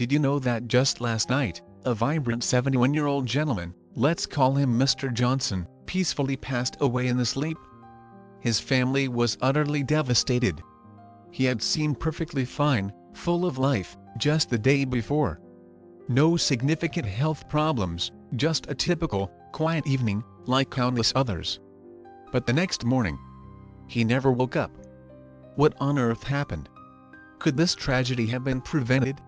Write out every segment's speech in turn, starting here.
Did you know that just last night, a vibrant 71-year-old gentleman, let's call him Mr. Johnson, peacefully passed away in his sleep? His family was utterly devastated. He had seemed perfectly fine, full of life, just the day before. No significant health problems, just a typical, quiet evening, like countless others. But the next morning, he never woke up. What on earth happened? Could this tragedy have been prevented?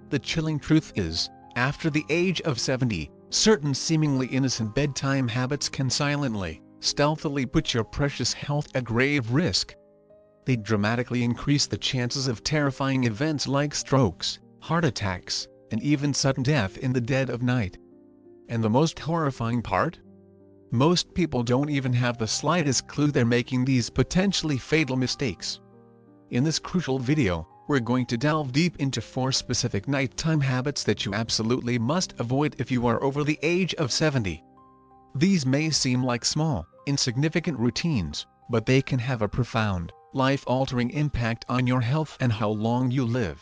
The chilling truth is, after the age of 70, certain seemingly innocent bedtime habits can silently, stealthily put your precious health at grave risk. They dramatically increase the chances of terrifying events like strokes, heart attacks, and even sudden death in the dead of night. And the most horrifying part? Most people don't even have the slightest clue they're making these potentially fatal mistakes. In this crucial video, we're going to delve deep into 4 specific nighttime habits that you absolutely must avoid if you are over the age of 70. These may seem like small, insignificant routines, but they can have a profound, life-altering impact on your health and how long you live.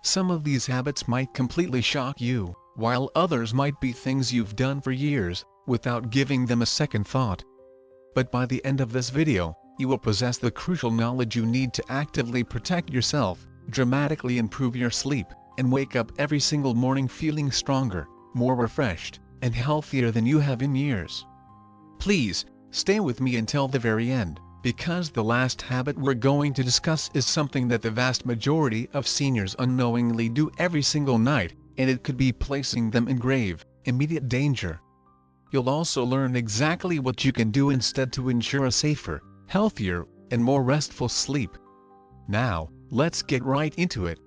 Some of these habits might completely shock you, while others might be things you've done for years, without giving them a second thought. But by the end of this video, you will possess the crucial knowledge you need to actively protect yourself, dramatically improve your sleep, and wake up every single morning feeling stronger, more refreshed, and healthier than you have in years. Please, stay with me until the very end, because the last habit we're going to discuss is something that the vast majority of seniors unknowingly do every single night, and it could be placing them in grave, immediate danger. You'll also learn exactly what you can do instead to ensure a safer, healthier, and more restful sleep. Now, let's get right into it.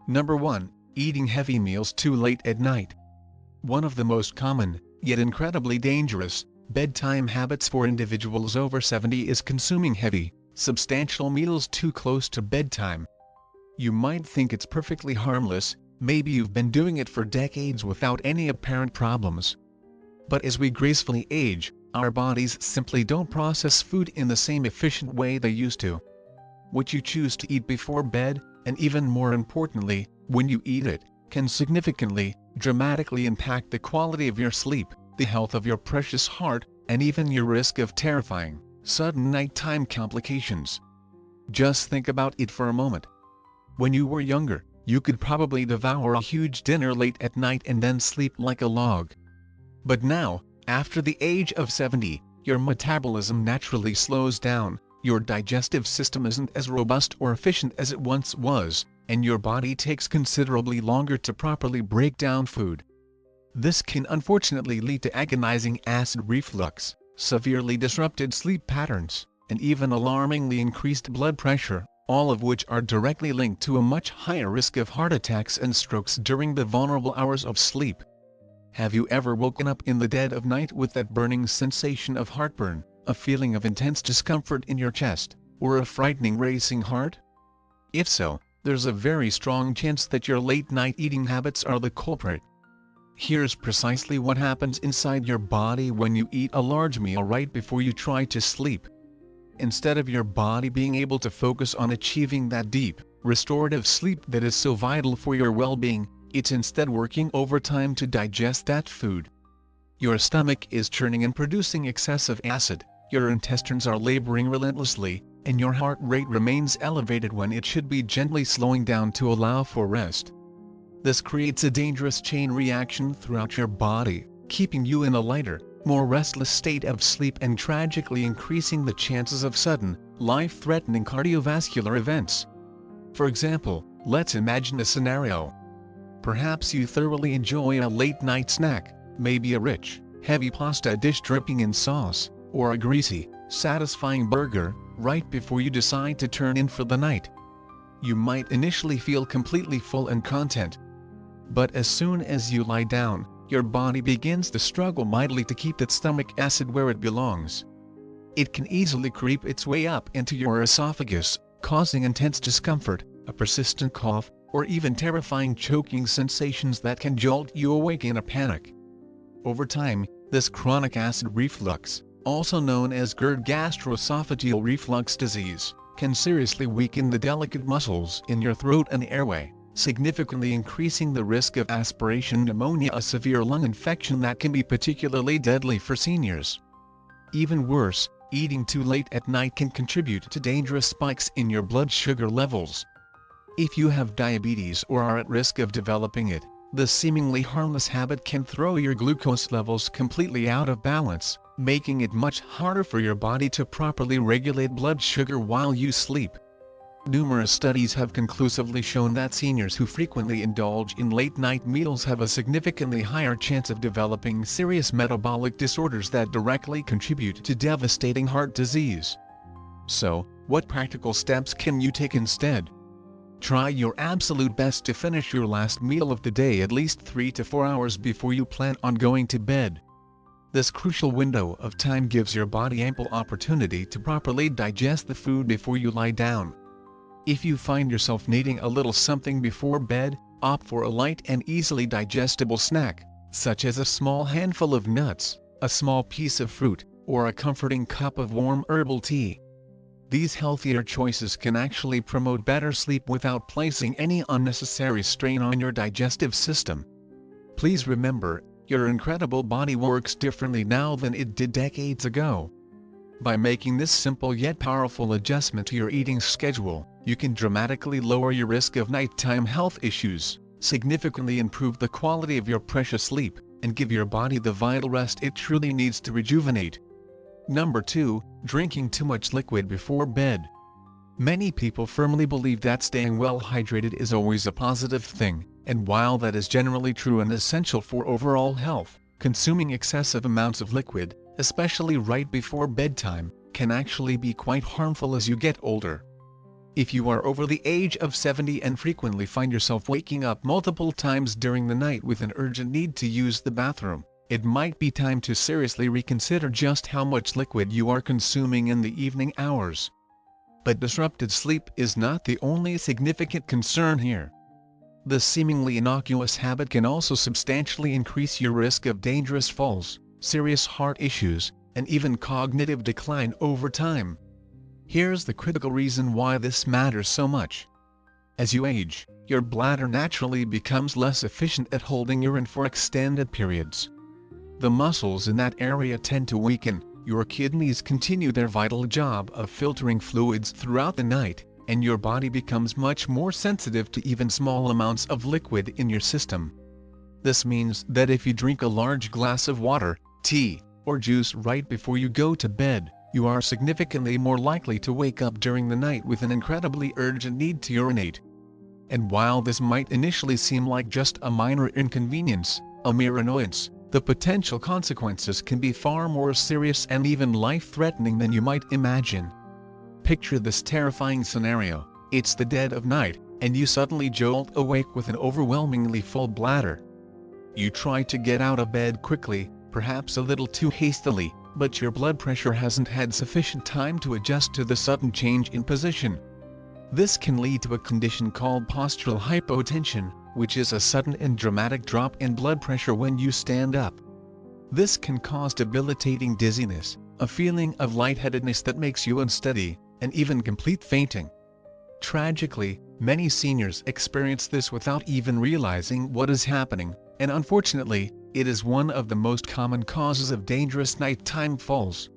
Number 1. Eating heavy meals too late at night. One of the most common, yet incredibly dangerous, bedtime habits for individuals over 70 is consuming heavy, substantial meals too close to bedtime. You might think it's perfectly harmless, maybe you've been doing it for decades without any apparent problems. But as we gracefully age, our bodies simply don't process food in the same efficient way they used to. What you choose to eat before bed, and even more importantly, when you eat it, can significantly, dramatically impact the quality of your sleep, the health of your precious heart, and even your risk of terrifying, sudden nighttime complications. Just think about it for a moment. When you were younger, you could probably devour a huge dinner late at night and then sleep like a log. But now, after the age of 70, your metabolism naturally slows down, your digestive system isn't as robust or efficient as it once was, and your body takes considerably longer to properly break down food. This can unfortunately lead to agonizing acid reflux, severely disrupted sleep patterns, and even alarmingly increased blood pressure, all of which are directly linked to a much higher risk of heart attacks and strokes during the vulnerable hours of sleep. Have you ever woken up in the dead of night with that burning sensation of heartburn, a feeling of intense discomfort in your chest, or a frightening racing heart? If so, there's a very strong chance that your late-night eating habits are the culprit. Here's precisely what happens inside your body when you eat a large meal right before you try to sleep. Instead of your body being able to focus on achieving that deep, restorative sleep that is so vital for your well-being, it's instead working overtime to digest that food. Your stomach is churning and producing excessive acid, your intestines are laboring relentlessly, and your heart rate remains elevated when it should be gently slowing down to allow for rest. This creates a dangerous chain reaction throughout your body, keeping you in a lighter, more restless state of sleep and tragically increasing the chances of sudden, life-threatening cardiovascular events. For example, let's imagine a scenario. Perhaps you thoroughly enjoy a late-night snack, maybe a rich, heavy pasta dish dripping in sauce, or a greasy, satisfying burger, right before you decide to turn in for the night. You might initially feel completely full and content. But as soon as you lie down, your body begins to struggle mightily to keep that stomach acid where it belongs. It can easily creep its way up into your esophagus, causing intense discomfort, a persistent cough, or even terrifying choking sensations that can jolt you awake in a panic. Over time, this chronic acid reflux, also known as GERD gastroesophageal reflux disease, can seriously weaken the delicate muscles in your throat and airway, significantly increasing the risk of aspiration pneumonia, a severe lung infection that can be particularly deadly for seniors. Even worse, eating too late at night can contribute to dangerous spikes in your blood sugar levels. If you have diabetes or are at risk of developing it, the seemingly harmless habit can throw your glucose levels completely out of balance, making it much harder for your body to properly regulate blood sugar while you sleep. Numerous studies have conclusively shown that seniors who frequently indulge in late-night meals have a significantly higher chance of developing serious metabolic disorders that directly contribute to devastating heart disease. So, what practical steps can you take instead? Try your absolute best to finish your last meal of the day at least 3 to 4 hours before you plan on going to bed. This crucial window of time gives your body ample opportunity to properly digest the food before you lie down. If you find yourself needing a little something before bed, opt for a light and easily digestible snack, such as a small handful of nuts, a small piece of fruit, or a comforting cup of warm herbal tea. These healthier choices can actually promote better sleep without placing any unnecessary strain on your digestive system. Please remember, your incredible body works differently now than it did decades ago. By making this simple yet powerful adjustment to your eating schedule, you can dramatically lower your risk of nighttime health issues, significantly improve the quality of your precious sleep, and give your body the vital rest it truly needs to rejuvenate. Number 2, drinking too much liquid before bed. Many people firmly believe that staying well hydrated is always a positive thing, and while that is generally true and essential for overall health, consuming excessive amounts of liquid, especially right before bedtime, can actually be quite harmful as you get older. If you are over the age of 70 and frequently find yourself waking up multiple times during the night with an urgent need to use the bathroom, it might be time to seriously reconsider just how much liquid you are consuming in the evening hours. But disrupted sleep is not the only significant concern here. The seemingly innocuous habit can also substantially increase your risk of dangerous falls, serious heart issues, and even cognitive decline over time. Here's the critical reason why this matters so much. As you age, your bladder naturally becomes less efficient at holding urine for extended periods. The muscles in that area tend to weaken, your kidneys continue their vital job of filtering fluids throughout the night, and your body becomes much more sensitive to even small amounts of liquid in your system. This means that if you drink a large glass of water, tea, or juice right before you go to bed, you are significantly more likely to wake up during the night with an incredibly urgent need to urinate. And while this might initially seem like just a minor inconvenience, a mere annoyance, the potential consequences can be far more serious and even life-threatening than you might imagine. Picture this terrifying scenario: it's the dead of night, and you suddenly jolt awake with an overwhelmingly full bladder. You try to get out of bed quickly, perhaps a little too hastily, but your blood pressure hasn't had sufficient time to adjust to the sudden change in position. This can lead to a condition called postural hypotension, which is a sudden and dramatic drop in blood pressure when you stand up. This can cause debilitating dizziness, a feeling of lightheadedness that makes you unsteady, and even complete fainting. Tragically, many seniors experience this without even realizing what is happening, and unfortunately, it is one of the most common causes of dangerous nighttime falls.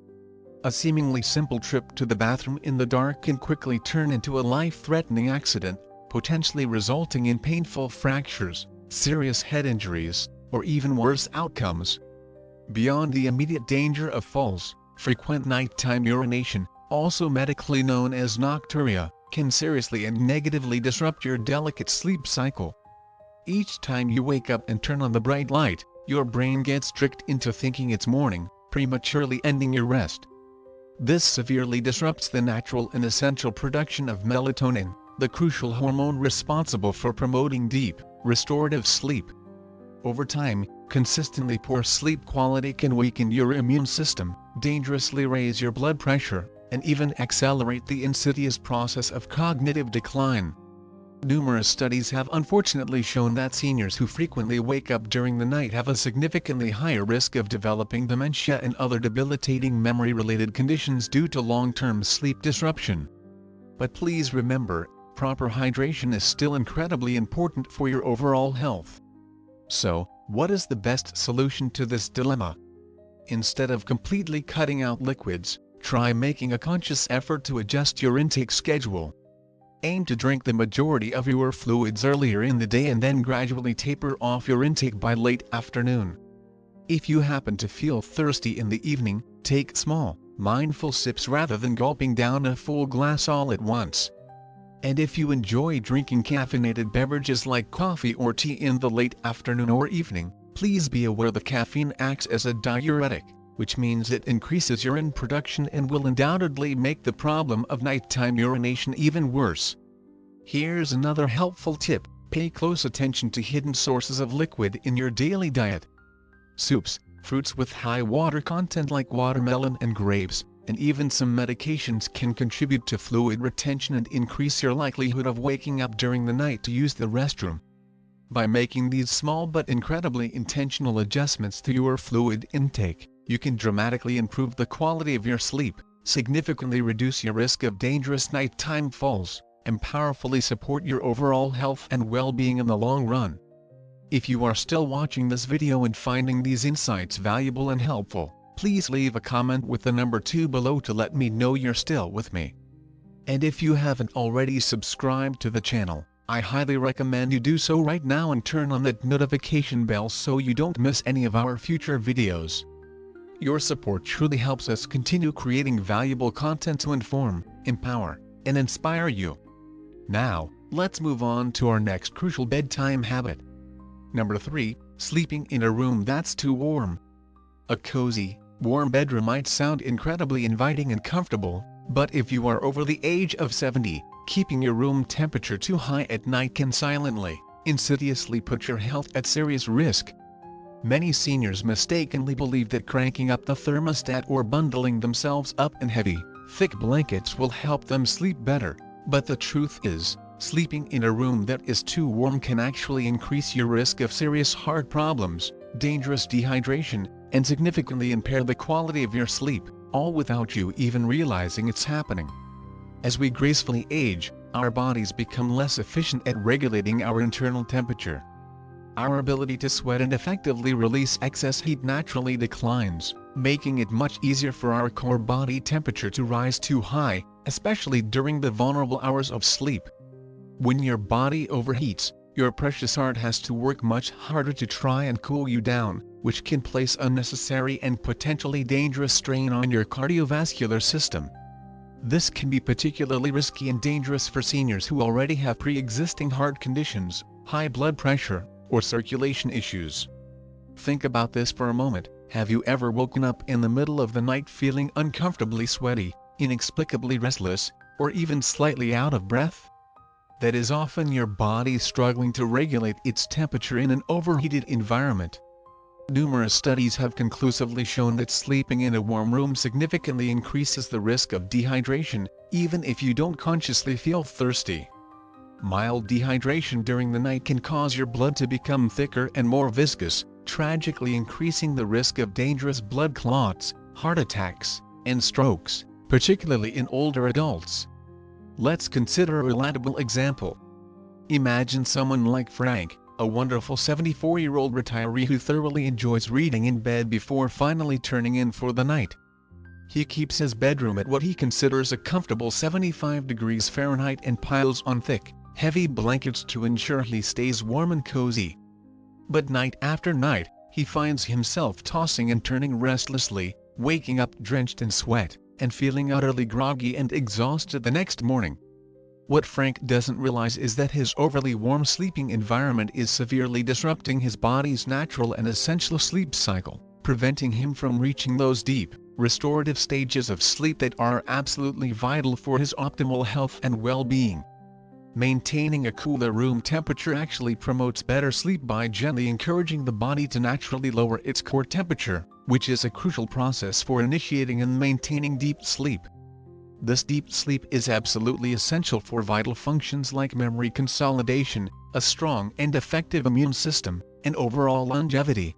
A seemingly simple trip to the bathroom in the dark can quickly turn into a life-threatening accident, potentially resulting in painful fractures, serious head injuries, or even worse outcomes. Beyond the immediate danger of falls, frequent nighttime urination, also medically known as nocturia, can seriously and negatively disrupt your delicate sleep cycle. Each time you wake up and turn on the bright light, your brain gets tricked into thinking it's morning, prematurely ending your rest. This severely disrupts the natural and essential production of melatonin, the crucial hormone responsible for promoting deep, restorative sleep. Over time, consistently poor sleep quality can weaken your immune system, dangerously raise your blood pressure, and even accelerate the insidious process of cognitive decline. Numerous studies have unfortunately shown that seniors who frequently wake up during the night have a significantly higher risk of developing dementia and other debilitating memory-related conditions due to long-term sleep disruption. But please remember, proper hydration is still incredibly important for your overall health. So, what is the best solution to this dilemma? Instead of completely cutting out liquids, try making a conscious effort to adjust your intake schedule. Aim to drink the majority of your fluids earlier in the day and then gradually taper off your intake by late afternoon. If you happen to feel thirsty in the evening, take small, mindful sips rather than gulping down a full glass all at once. And if you enjoy drinking caffeinated beverages like coffee or tea in the late afternoon or evening, please be aware that caffeine acts as a diuretic, which means it increases urine production and will undoubtedly make the problem of nighttime urination even worse. Here's another helpful tip: pay close attention to hidden sources of liquid in your daily diet. Soups, fruits with high water content like watermelon and grapes, and even some medications can contribute to fluid retention and increase your likelihood of waking up during the night to use the restroom. By making these small but incredibly intentional adjustments to your fluid intake, you can dramatically improve the quality of your sleep, significantly reduce your risk of dangerous nighttime falls, and powerfully support your overall health and well-being in the long run. If you are still watching this video and finding these insights valuable and helpful, please leave a comment with the number 2 below to let me know you're still with me. And if you haven't already subscribed to the channel, I highly recommend you do so right now and turn on that notification bell so you don't miss any of our future videos. Your support truly helps us continue creating valuable content to inform, empower, and inspire you. Now, let's move on to our next crucial bedtime habit. Number 3, sleeping in a room that's too warm. A cozy, warm bedroom might sound incredibly inviting and comfortable, but if you are over the age of 70, keeping your room temperature too high at night can silently, insidiously put your health at serious risk. Many seniors mistakenly believe that cranking up the thermostat or bundling themselves up in heavy, thick blankets will help them sleep better, but the truth is, sleeping in a room that is too warm can actually increase your risk of serious heart problems, dangerous dehydration, and significantly impair the quality of your sleep, all without you even realizing it's happening. As we gracefully age, our bodies become less efficient at regulating our internal temperature. Our ability to sweat and effectively release excess heat naturally declines, making it much easier for our core body temperature to rise too high, especially during the vulnerable hours of sleep. When your body overheats, your precious heart has to work much harder to try and cool you down, which can place unnecessary and potentially dangerous strain on your cardiovascular system. This can be particularly risky and dangerous for seniors who already have pre-existing heart conditions, high blood pressure, or circulation issues. Think about this for a moment. Have you ever woken up in the middle of the night feeling uncomfortably sweaty, inexplicably restless, or even slightly out of breath? That is often your body struggling to regulate its temperature in an overheated environment. Numerous studies have conclusively shown that sleeping in a warm room significantly increases the risk of dehydration, even if you don't consciously feel thirsty. Mild dehydration during the night can cause your blood to become thicker and more viscous, tragically increasing the risk of dangerous blood clots, heart attacks, and strokes, particularly in older adults. Let's consider a relatable example. Imagine someone like Frank, a wonderful 74-year-old retiree who thoroughly enjoys reading in bed before finally turning in for the night. He keeps his bedroom at what he considers a comfortable 75 degrees Fahrenheit and piles on thick, heavy blankets to ensure he stays warm and cozy. But night after night, he finds himself tossing and turning restlessly, waking up drenched in sweat, and feeling utterly groggy and exhausted the next morning. What Frank doesn't realize is that his overly warm sleeping environment is severely disrupting his body's natural and essential sleep cycle, preventing him from reaching those deep, restorative stages of sleep that are absolutely vital for his optimal health and well-being. Maintaining a cooler room temperature actually promotes better sleep by gently encouraging the body to naturally lower its core temperature, which is a crucial process for initiating and maintaining deep sleep. This deep sleep is absolutely essential for vital functions like memory consolidation, a strong and effective immune system, and overall longevity.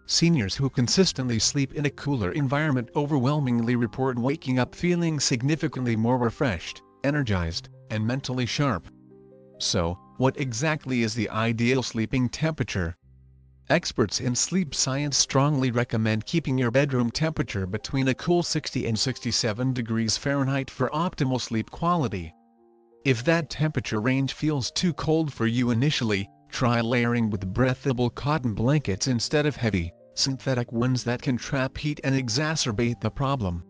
Seniors who consistently sleep in a cooler environment overwhelmingly report waking up feeling significantly more refreshed, energized, and mentally sharp. So, what exactly is the ideal sleeping temperature? Experts in sleep science strongly recommend keeping your bedroom temperature between a cool 60 and 67 degrees Fahrenheit for optimal sleep quality. If that temperature range feels too cold for you initially, try layering with breathable cotton blankets instead of heavy, synthetic ones that can trap heat and exacerbate the problem.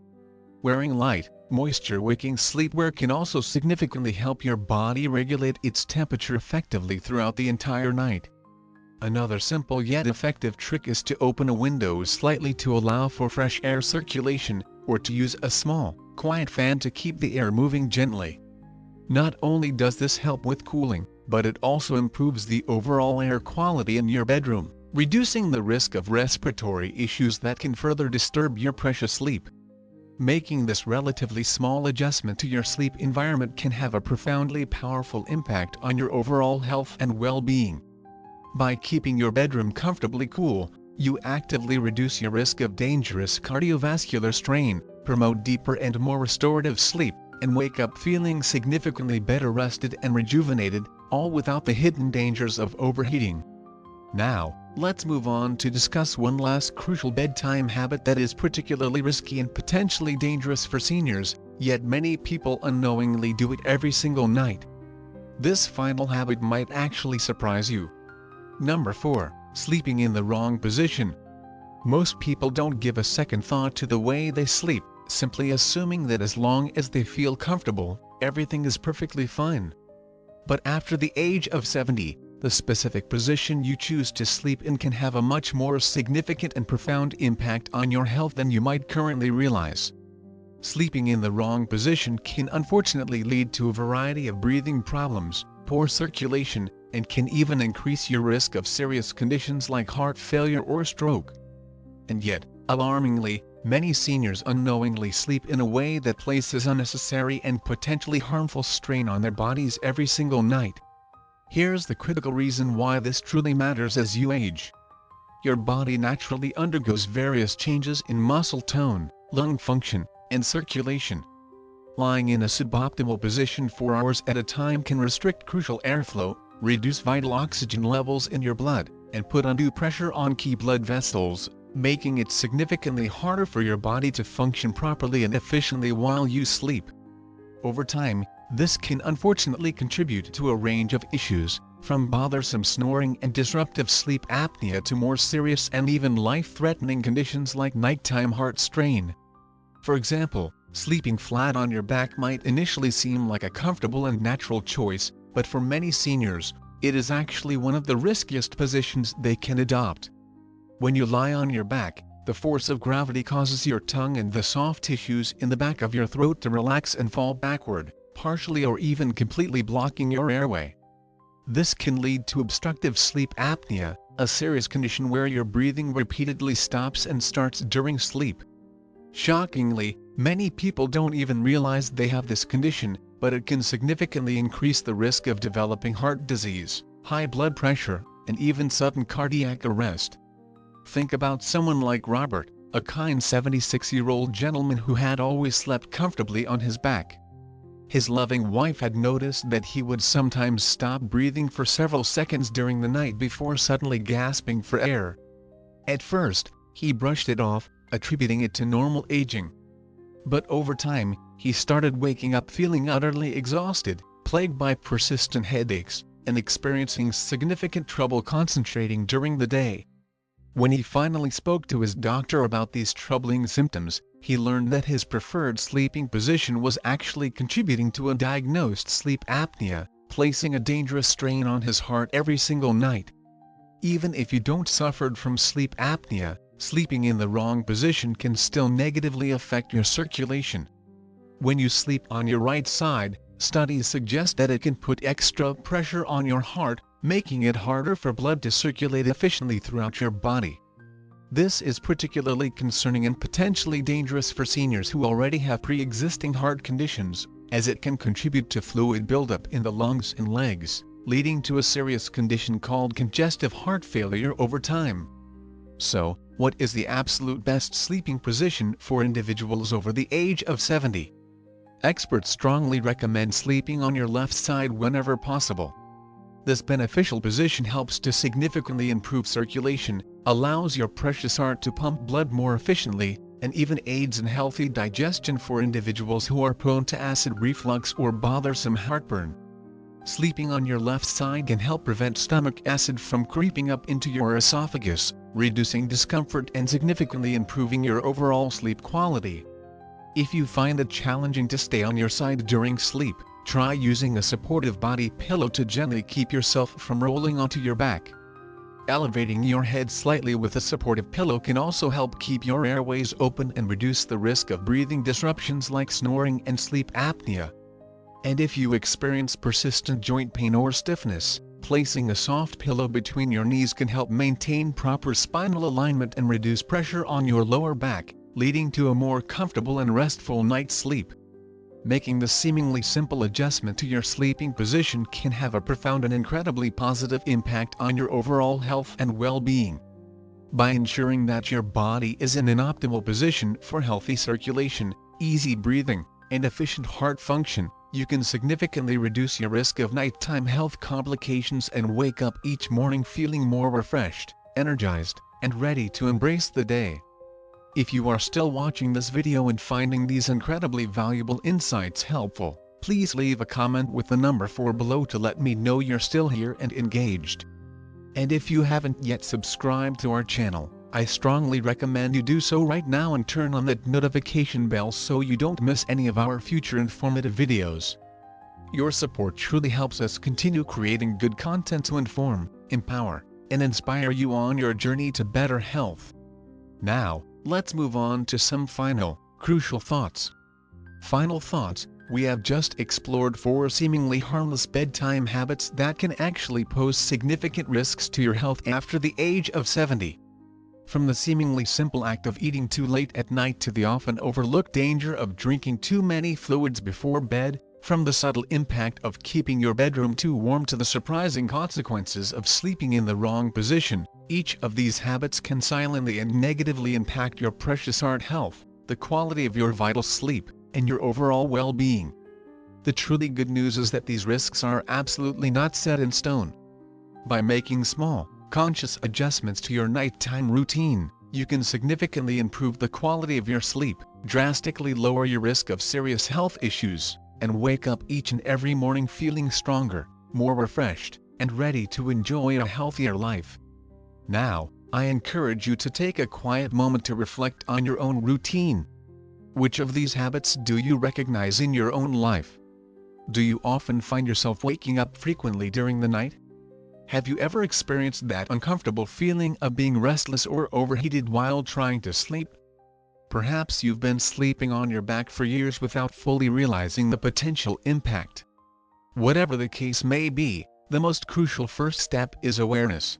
Wearing light, moisture-wicking sleepwear can also significantly help your body regulate its temperature effectively throughout the entire night. Another simple yet effective trick is to open a window slightly to allow for fresh air circulation, or to use a small, quiet fan to keep the air moving gently. Not only does this help with cooling, but it also improves the overall air quality in your bedroom, reducing the risk of respiratory issues that can further disturb your precious sleep. Making this relatively small adjustment to your sleep environment can have a profoundly powerful impact on your overall health and well-being. By keeping your bedroom comfortably cool, you actively reduce your risk of dangerous cardiovascular strain, promote deeper and more restorative sleep, and wake up feeling significantly better rested and rejuvenated, all without the hidden dangers of overheating. Now, let's move on to discuss one last crucial bedtime habit that is particularly risky and potentially dangerous for seniors, yet many people unknowingly do it every single night. This final habit might actually surprise you. Number 4. Sleeping in the wrong position. Most people don't give a second thought to the way they sleep, simply assuming that as long as they feel comfortable, everything is perfectly fine. But after the age of 70, the specific position you choose to sleep in can have a much more significant and profound impact on your health than you might currently realize. Sleeping in the wrong position can unfortunately lead to a variety of breathing problems, poor circulation, and can even increase your risk of serious conditions like heart failure or stroke. And yet, alarmingly, many seniors unknowingly sleep in a way that places unnecessary and potentially harmful strain on their bodies every single night. Here's the critical reason why this truly matters as you age. Your body naturally undergoes various changes in muscle tone, lung function, and circulation. Lying in a suboptimal position for hours at a time can restrict crucial airflow, reduce vital oxygen levels in your blood, and put undue pressure on key blood vessels, making it significantly harder for your body to function properly and efficiently while you sleep. Over time, this can unfortunately contribute to a range of issues, from bothersome snoring and disruptive sleep apnea to more serious and even life-threatening conditions like nighttime heart strain. For example, sleeping flat on your back might initially seem like a comfortable and natural choice, but for many seniors, it is actually one of the riskiest positions they can adopt. When you lie on your back, the force of gravity causes your tongue and the soft tissues in the back of your throat to relax and fall backward, partially or even completely blocking your airway. This can lead to obstructive sleep apnea, a serious condition where your breathing repeatedly stops and starts during sleep. Shockingly, many people don't even realize they have this condition, but it can significantly increase the risk of developing heart disease, high blood pressure, and even sudden cardiac arrest. Think about someone like Robert, a kind 76-year-old gentleman who had always slept comfortably on his back. His loving wife had noticed that he would sometimes stop breathing for several seconds during the night before suddenly gasping for air. At first, he brushed it off, attributing it to normal aging. But over time, he started waking up feeling utterly exhausted, plagued by persistent headaches, and experiencing significant trouble concentrating during the day. When he finally spoke to his doctor about these troubling symptoms, he learned that his preferred sleeping position was actually contributing to a diagnosed sleep apnea, placing a dangerous strain on his heart every single night. Even if you don't suffer from sleep apnea, sleeping in the wrong position can still negatively affect your circulation. When you sleep on your right side, studies suggest that it can put extra pressure on your heart, making it harder for blood to circulate efficiently throughout your body. This is particularly concerning and potentially dangerous for seniors who already have pre-existing heart conditions, as it can contribute to fluid buildup in the lungs and legs, leading to a serious condition called congestive heart failure over time. So, what is the absolute best sleeping position for individuals over the age of 70? Experts strongly recommend sleeping on your left side whenever possible. This beneficial position helps to significantly improve circulation, allows your precious heart to pump blood more efficiently, and even aids in healthy digestion for individuals who are prone to acid reflux or bothersome heartburn. Sleeping on your left side can help prevent stomach acid from creeping up into your esophagus, reducing discomfort and significantly improving your overall sleep quality. If you find it challenging to stay on your side during sleep, try using a supportive body pillow to gently keep yourself from rolling onto your back. Elevating your head slightly with a supportive pillow can also help keep your airways open and reduce the risk of breathing disruptions like snoring and sleep apnea. And if you experience persistent joint pain or stiffness, placing a soft pillow between your knees can help maintain proper spinal alignment and reduce pressure on your lower back, leading to a more comfortable and restful night's sleep. Making the seemingly simple adjustment to your sleeping position can have a profound and incredibly positive impact on your overall health and well-being. By ensuring that your body is in an optimal position for healthy circulation, easy breathing, and efficient heart function, you can significantly reduce your risk of nighttime health complications and wake up each morning feeling more refreshed, energized, and ready to embrace the day. If you are still watching this video and finding these incredibly valuable insights helpful, please leave a comment with the number 4 below to let me know you're still here and engaged. And if you haven't yet subscribed to our channel, I strongly recommend you do so right now and turn on that notification bell so you don't miss any of our future informative videos. Your support truly helps us continue creating good content to inform, empower, and inspire you on your journey to better health. Now, let's move on to some final, crucial thoughts. Final thoughts: we have just explored 4 seemingly harmless bedtime habits that can actually pose significant risks to your health after the age of 70. From the seemingly simple act of eating too late at night to the often overlooked danger of drinking too many fluids before bed, from the subtle impact of keeping your bedroom too warm to the surprising consequences of sleeping in the wrong position, each of these habits can silently and negatively impact your precious heart health, the quality of your vital sleep, and your overall well-being. The truly good news is that these risks are absolutely not set in stone. By making small, conscious adjustments to your nighttime routine, you can significantly improve the quality of your sleep, drastically lower your risk of serious health issues, and wake up each and every morning feeling stronger, more refreshed, and ready to enjoy a healthier life. Now, I encourage you to take a quiet moment to reflect on your own routine. Which of these habits do you recognize in your own life? Do you often find yourself waking up frequently during the night? Have you ever experienced that uncomfortable feeling of being restless or overheated while trying to sleep? Perhaps you've been sleeping on your back for years without fully realizing the potential impact. Whatever the case may be, the most crucial first step is awareness.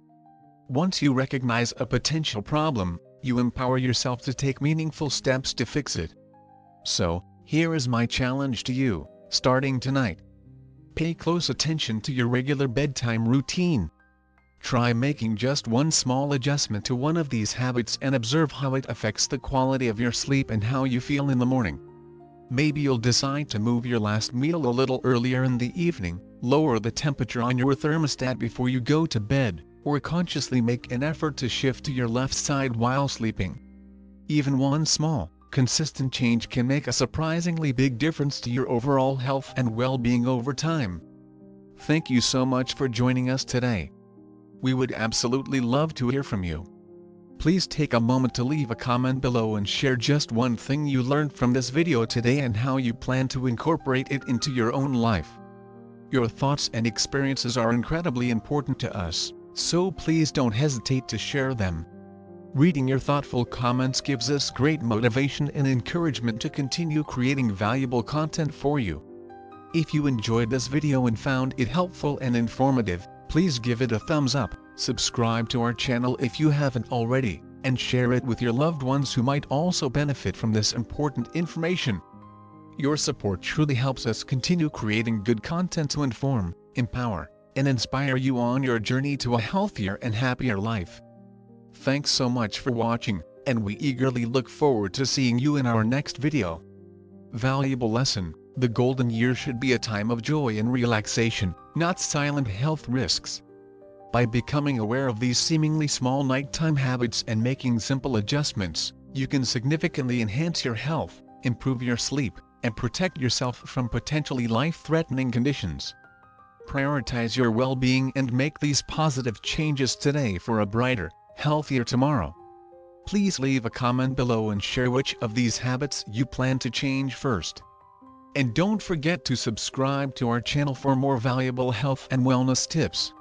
Once you recognize a potential problem, you empower yourself to take meaningful steps to fix it. So, here is my challenge to you, starting tonight. Pay close attention to your regular bedtime routine. Try making just one small adjustment to one of these habits and observe how it affects the quality of your sleep and how you feel in the morning. Maybe you'll decide to move your last meal a little earlier in the evening, lower the temperature on your thermostat before you go to bed, or consciously make an effort to shift to your left side while sleeping. Even one small, consistent change can make a surprisingly big difference to your overall health and well-being over time. Thank you so much for joining us today. We would absolutely love to hear from you. Please take a moment to leave a comment below and share just one thing you learned from this video today and how you plan to incorporate it into your own life. Your thoughts and experiences are incredibly important to us, so please don't hesitate to share them. Reading your thoughtful comments gives us great motivation and encouragement to continue creating valuable content for you. If you enjoyed this video and found it helpful and informative, please give it a thumbs up, subscribe to our channel if you haven't already, and share it with your loved ones who might also benefit from this important information. Your support truly helps us continue creating good content to inform, empower, and inspire you on your journey to a healthier and happier life. Thanks so much for watching, and we eagerly look forward to seeing you in our next video. Valuable lesson. The golden year should be a time of joy and relaxation, not silent health risks. By becoming aware of these seemingly small nighttime habits and making simple adjustments, you can significantly enhance your health, improve your sleep, and protect yourself from potentially life-threatening conditions. Prioritize your well-being and make these positive changes today for a brighter, healthier tomorrow. Please leave a comment below and share which of these habits you plan to change first. And don't forget to subscribe to our channel for more valuable health and wellness tips.